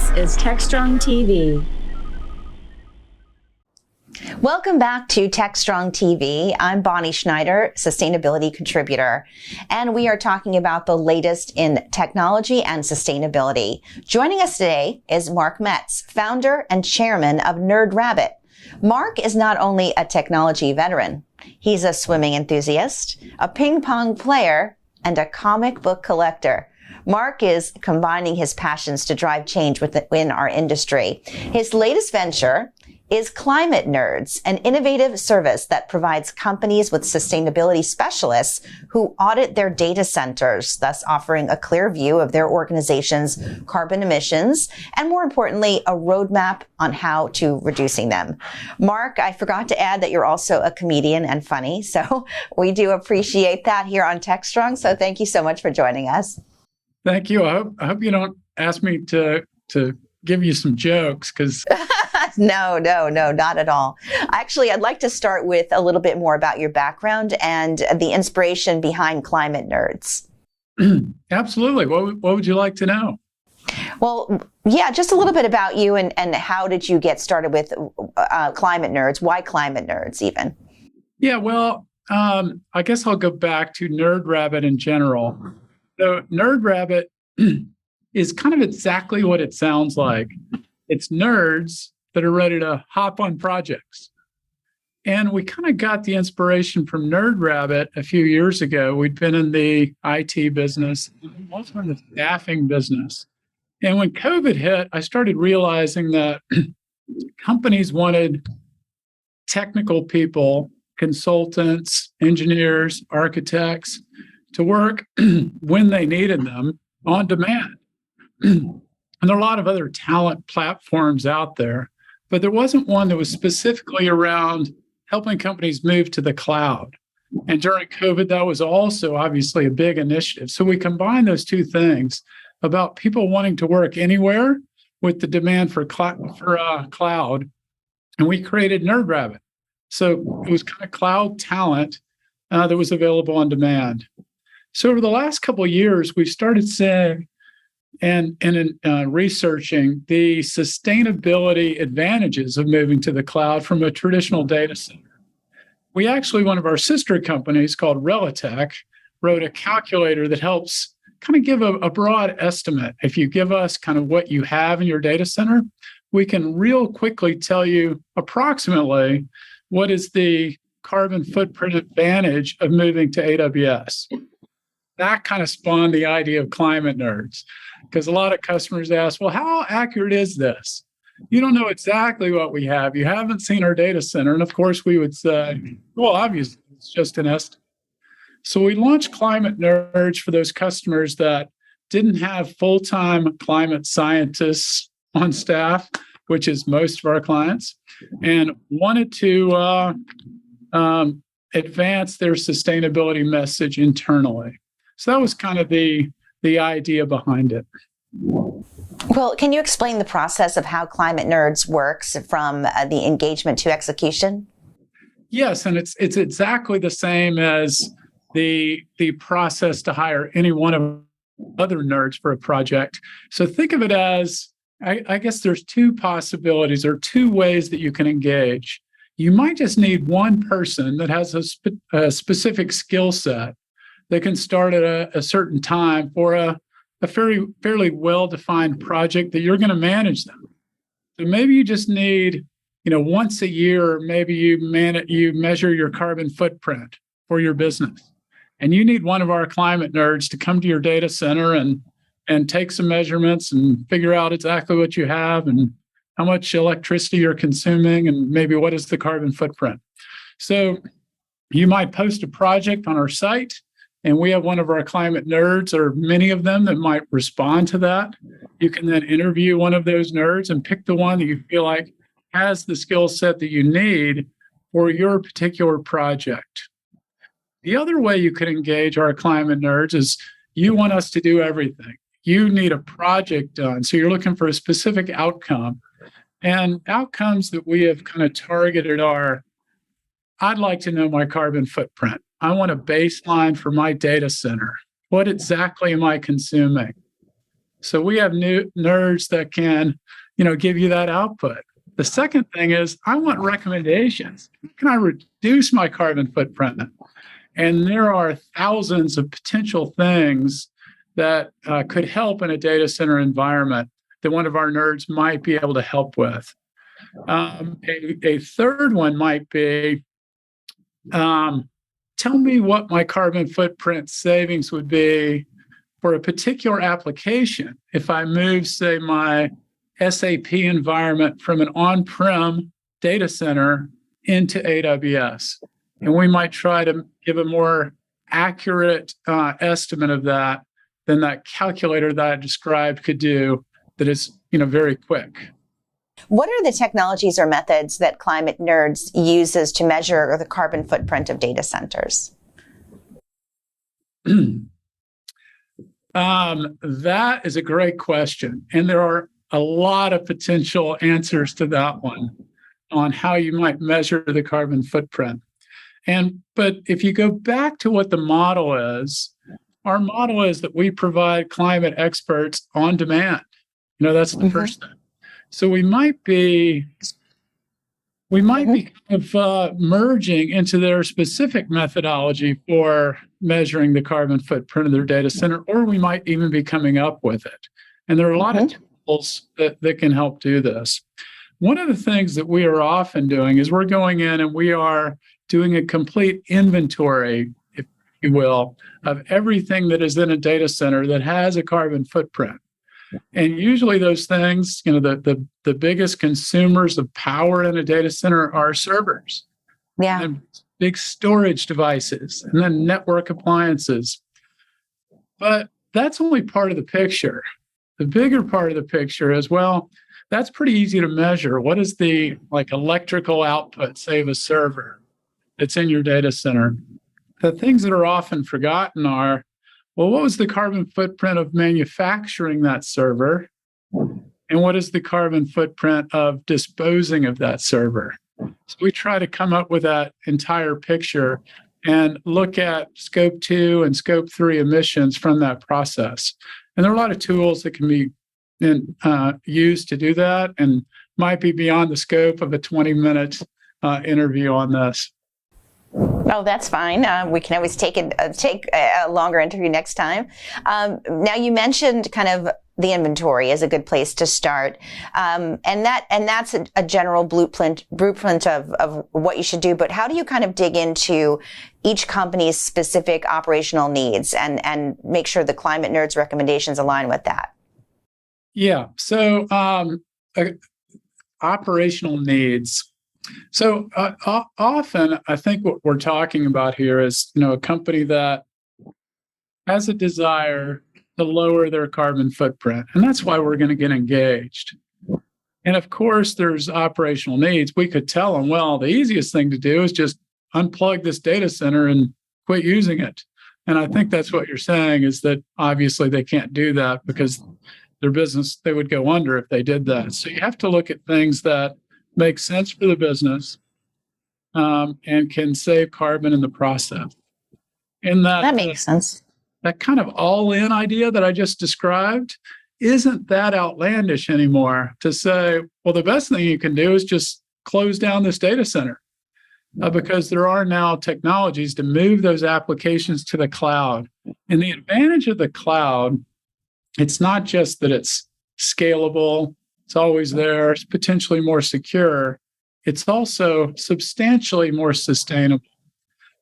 This is TechStrong TV. Welcome back to TechStrong TV. I'm Bonnie Schneider, sustainability contributor, and we are talking about the latest in technology and sustainability. Joining us today is Mark Metz, founder and chairman of NerdRabbit. Mark is not only a technology veteran, he's a swimming enthusiast, a ping pong player, and a comic book collector. Mark is combining his passions to drive change within our industry. His latest venture is ClimateNerds, an innovative service that provides companies with sustainability specialists who audit their data centers, thus offering a clear view of their organization's carbon emissions, and more importantly, a roadmap on how to reducing them. Mark, I forgot to add that you're also a comedian and funny, so we do appreciate that here on TechStrong, so thank you so much for joining us. Thank you. I hope you don't ask me to give you some jokes, because No, not at all. Actually, I'd like to start with a little bit more about your background and the inspiration behind ClimateNerds. Absolutely. What would you like to know? Well, yeah, just a little bit about you and how did you get started with ClimateNerds? Why ClimateNerds even? Yeah, well, I guess I'll go back to NerdRabbit in general. So NerdRabbit is kind of exactly what it sounds like. It's nerds that are ready to hop on projects. And we kind of got the inspiration from NerdRabbit a few years ago. We'd been in the IT business, also in the staffing business. And when COVID hit, I started realizing that companies wanted technical people, consultants, engineers, architects, to work when they needed them on demand. And there are a lot of other talent platforms out there, but there wasn't one that was specifically around helping companies move to the cloud. And during COVID, that was also obviously a big initiative. So we combined those two things about people wanting to work anywhere with the demand for cloud, and we created NerdRabbit. So it was kind of cloud talent that was available on demand. So over the last couple of years, we've started seeing and researching the sustainability advantages of moving to the cloud from a traditional data center. We actually, one of our sister companies called Relatech, wrote a calculator that helps kind of give a broad estimate. If you give us kind of what you have in your data center, we can real quickly tell you approximately what is the carbon footprint advantage of moving to AWS. That kind of spawned the idea of ClimateNerds, because a lot of customers ask, well, how accurate is this? You don't know exactly what we have. You haven't seen our data center. And of course, we would say, well, obviously, it's just an estimate. So we launched ClimateNerds for those customers that didn't have full-time climate scientists on staff, which is most of our clients, and wanted to advance their sustainability message internally. So that was kind of the idea behind it. Well, can you explain the process of how ClimateNerds works from the engagement to execution? Yes, and it's exactly the same as the process to hire any one of other nerds for a project. So think of it as, I guess there's two possibilities or two ways that you can engage. You might just need one person that has a specific skill set that can start at a certain time for a fairly well-defined project that you're going to manage them. So maybe you just need, once a year, maybe you measure your carbon footprint for your business. And you need one of our ClimateNerds to come to your data center and take some measurements and figure out exactly what you have and how much electricity you're consuming and maybe what is the carbon footprint. So you might post a project on our site, and we have one of our ClimateNerds, or many of them, that might respond to that. You can then interview one of those nerds and pick the one that you feel like has the skill set that you need for your particular project. The other way you could engage our ClimateNerds is you want us to do everything. You need a project done. So you're looking for a specific outcome. And outcomes that we have kind of targeted are, I'd like to know my carbon footprint. I want a baseline for my data center. What exactly am I consuming? So we have new nerds that can, give you that output. The second thing is I want recommendations. How can I reduce my carbon footprint? And there are thousands of potential things that could help in a data center environment that one of our nerds might be able to help with. A third one might be, tell me what my carbon footprint savings would be for a particular application if I move, say, my SAP environment from an on-prem data center into AWS. And we might try to give a more accurate estimate of that than that calculator that I described could do, that is, very quick. What are the technologies or methods that ClimateNerds uses to measure the carbon footprint of data centers? That is a great question. And there are a lot of potential answers to that one on how you might measure the carbon footprint. But if you go back to what the model is, our model is that we provide climate experts on demand. That's the first thing. So we might be kind of merging into their specific methodology for measuring the carbon footprint of their data center, or we might even be coming up with it. And there are a lot of tools that can help do this. One of the things that we are often doing is we're going in and we are doing a complete inventory, if you will, of everything that is in a data center that has a carbon footprint. And usually those things, the biggest consumers of power in a data center are servers. Yeah. And big storage devices, and then network appliances. But that's only part of the picture. The bigger part of the picture is, well, that's pretty easy to measure. What is the electrical output, say, of a server that's in your data center? The things that are often forgotten are, well, what was the carbon footprint of manufacturing that server? And what is the carbon footprint of disposing of that server? So we try to come up with that entire picture and look at scope 2 and scope 3 emissions from that process. And there are a lot of tools that can be used to do that, and might be beyond the scope of a 20-minute interview on this. Oh, that's fine. We can always take a longer interview next time. Now, you mentioned kind of the inventory is a good place to start, and that's a general blueprint of what you should do. But how do you kind of dig into each company's specific operational needs and make sure the ClimateNerds recommendations align with that? Yeah. So operational needs. So often, I think what we're talking about here is, a company that has a desire to lower their carbon footprint, and that's why we're going to get engaged. And of course, there's operational needs. We could tell them, well, the easiest thing to do is just unplug this data center and quit using it. And I think that's what you're saying, is that obviously they can't do that because their business, they would go under if they did that. So you have to look at things that make sense for the business and can save carbon in the process. And that makes sense. That kind of all-in idea that I just described isn't that outlandish anymore, to say, well, the best thing you can do is just close down this data center, because there are now technologies to move those applications to the cloud. And the advantage of the cloud, it's not just that it's scalable, it's always there, it's potentially more secure. It's also substantially more sustainable,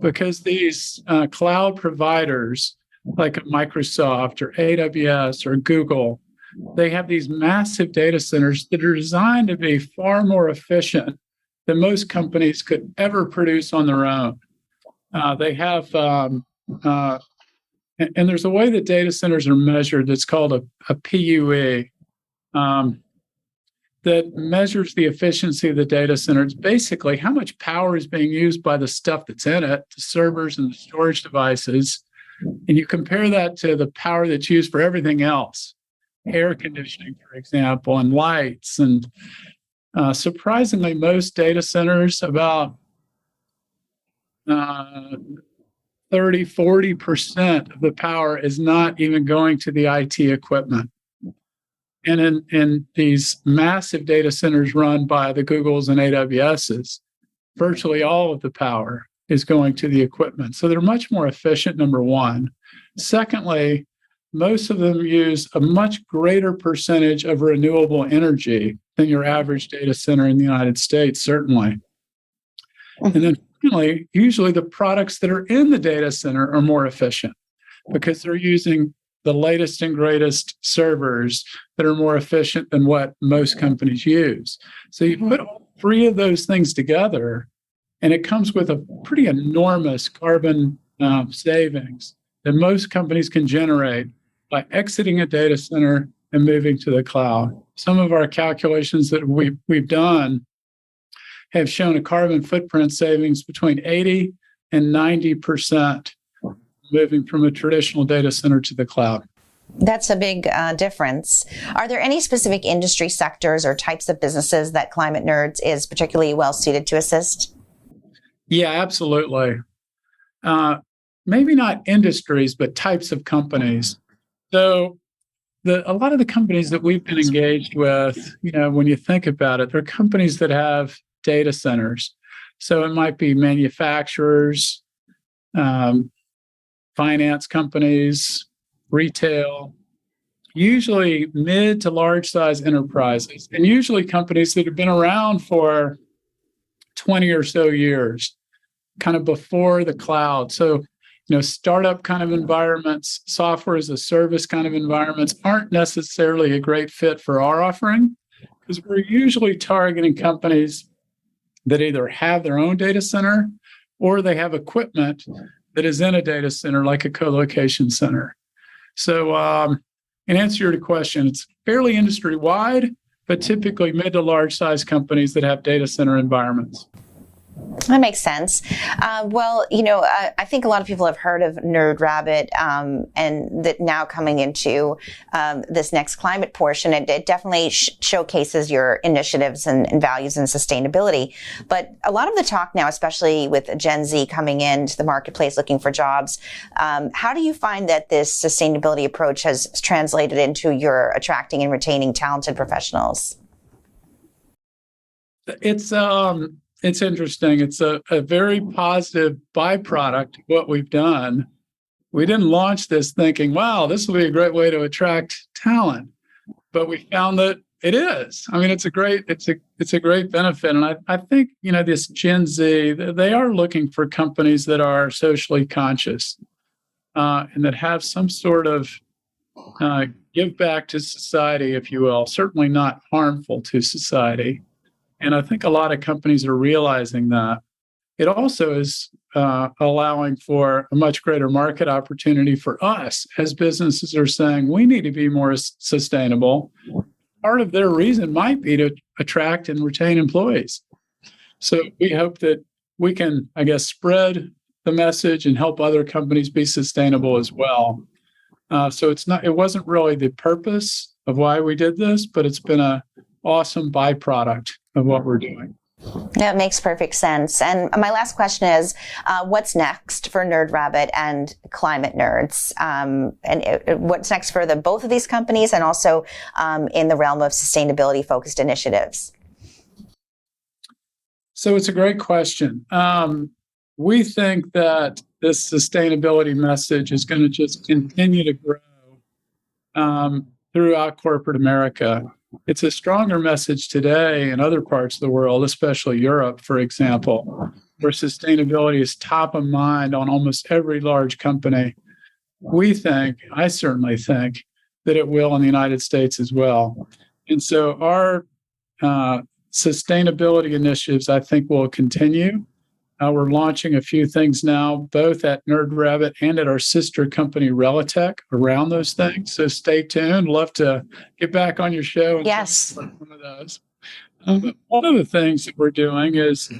because these cloud providers like Microsoft or AWS or Google, they have these massive data centers that are designed to be far more efficient than most companies could ever produce on their own. They have, and there's a way that data centers are measured that's called a PUE. That measures the efficiency of the data center. It's basically how much power is being used by the stuff that's in it, the servers and the storage devices. And you compare that to the power that's used for everything else, air conditioning, for example, and lights. And surprisingly, most data centers, about 30-40% of the power is not even going to the IT equipment. And in these massive data centers run by the Googles and AWSs, virtually all of the power is going to the equipment. So they're much more efficient, number one. Secondly, most of them use a much greater percentage of renewable energy than your average data center in the United States, certainly. And then finally, usually the products that are in the data center are more efficient because they're using the latest and greatest servers that are more efficient than what most companies use. So you put all three of those things together, and it comes with a pretty enormous carbon savings that most companies can generate by exiting a data center and moving to the cloud. Some of our calculations that we've done have shown a carbon footprint savings between 80 and 90% moving from a traditional data center to the cloud. That's a big difference. Are there any specific industry sectors or types of businesses that ClimateNerds is particularly well suited to assist? Yeah, absolutely. Maybe not industries, but types of companies. So a lot of the companies that we've been engaged with, when you think about it, they're companies that have data centers. So it might be manufacturers, finance companies, retail, usually mid to large size enterprises, and usually companies that have been around for 20 or so years, kind of before the cloud. So, startup kind of environments, software as a service kind of environments aren't necessarily a great fit for our offering because we're usually targeting companies that either have their own data center or they have equipment that is in a data center, like a co-location center. So in answer to your question, it's fairly industry-wide, but typically mid to large size companies that have data center environments. That makes sense. I think a lot of people have heard of NerdRabbit, and that now coming into this next climate portion, it definitely showcases your initiatives and values and sustainability. But a lot of the talk now, especially with Gen Z coming into the marketplace looking for jobs, how do you find that this sustainability approach has translated into your attracting and retaining talented professionals? It's interesting. It's a very positive byproduct of what we've done. We didn't launch this thinking, wow, this will be a great way to attract talent. But we found that it is. I mean, it's a great benefit. And I think, this Gen Z, they are looking for companies that are socially conscious and that have some sort of give back to society, if you will, certainly not harmful to society. And I think a lot of companies are realizing that. It also is allowing for a much greater market opportunity for us as businesses are saying we need to be more sustainable. Part of their reason might be to attract and retain employees. So we hope that we can, spread the message and help other companies be sustainable as well. So it wasn't really the purpose of why we did this, but it's been an awesome byproduct of what we're doing. That makes perfect sense. And my last question is, what's next for NerdRabbit and ClimateNerds? And what's next for both of these companies and also in the realm of sustainability-focused initiatives? So it's a great question. We think that this sustainability message is going to just continue to grow throughout corporate America. It's a stronger message today in other parts of the world, especially Europe, for example, where sustainability is top of mind on almost every large company. I certainly think, that it will in the United States as well. And so our sustainability initiatives, I think, will continue. We're launching a few things now, both at NerdRabbit and at our sister company, Relatech, around those things. So stay tuned. Love to get back on your show and yes, talk about one of those. One of the things that we're doing is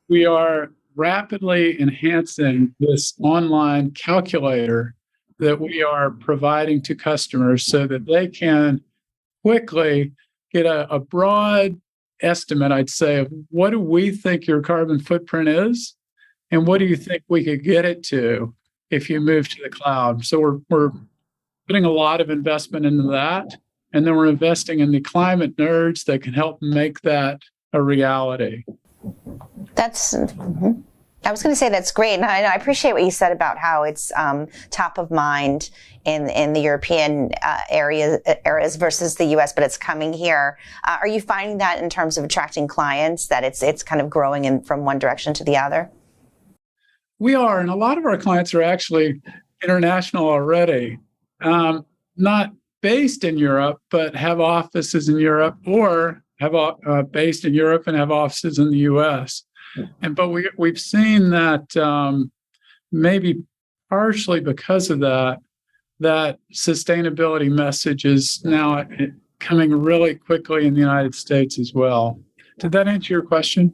we are rapidly enhancing this online calculator that we are providing to customers so that they can quickly get a broad estimate, I'd say, of what do we think your carbon footprint is, and what do you think we could get it to if you move to the cloud? So we're putting a lot of investment into that. And then we're investing in the climate nerds that can help make that a reality. I was going to say that's great. And I appreciate what you said about how it's top of mind in the European areas versus the U.S., but it's coming here. Are you finding that in terms of attracting clients, that it's kind of growing from one direction to the other? We are, and a lot of our clients are actually international already, not based in Europe, but have offices in Europe, or have based in Europe and have offices in the U.S. But we've seen that maybe partially because of that sustainability message is now coming really quickly in the United States as well. Did that answer your question?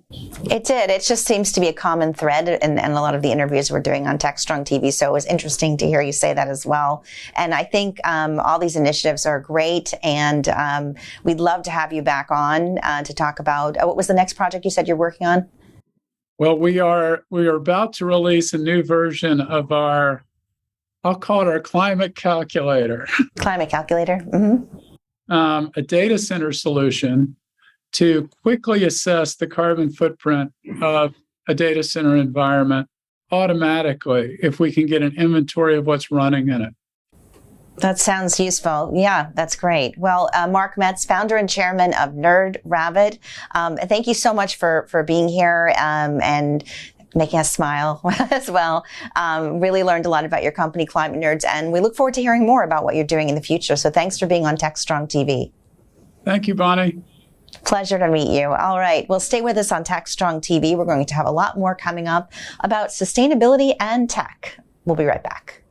It did. It just seems to be a common thread in a lot of the interviews we're doing on TechStrong TV. So it was interesting to hear you say that as well. And I think all these initiatives are great. And we'd love to have you back on to talk about what was the next project you said you're working on? Well, we are about to release a new version of I'll call it our climate calculator. Climate calculator. Mm-hmm. A data center solution to quickly assess the carbon footprint of a data center environment automatically if we can get an inventory of what's running in it. That sounds useful. Yeah, that's great. Well, Mark Metz, founder and chairman of NerdRabbit, thank you so much for being here and making us smile as well. Really learned a lot about your company, ClimateNerds, and we look forward to hearing more about what you're doing in the future. So thanks for being on TechStrong TV. Thank you, Bonnie. Pleasure to meet you. All right. Well, stay with us on TechStrong TV. We're going to have a lot more coming up about sustainability and tech. We'll be right back.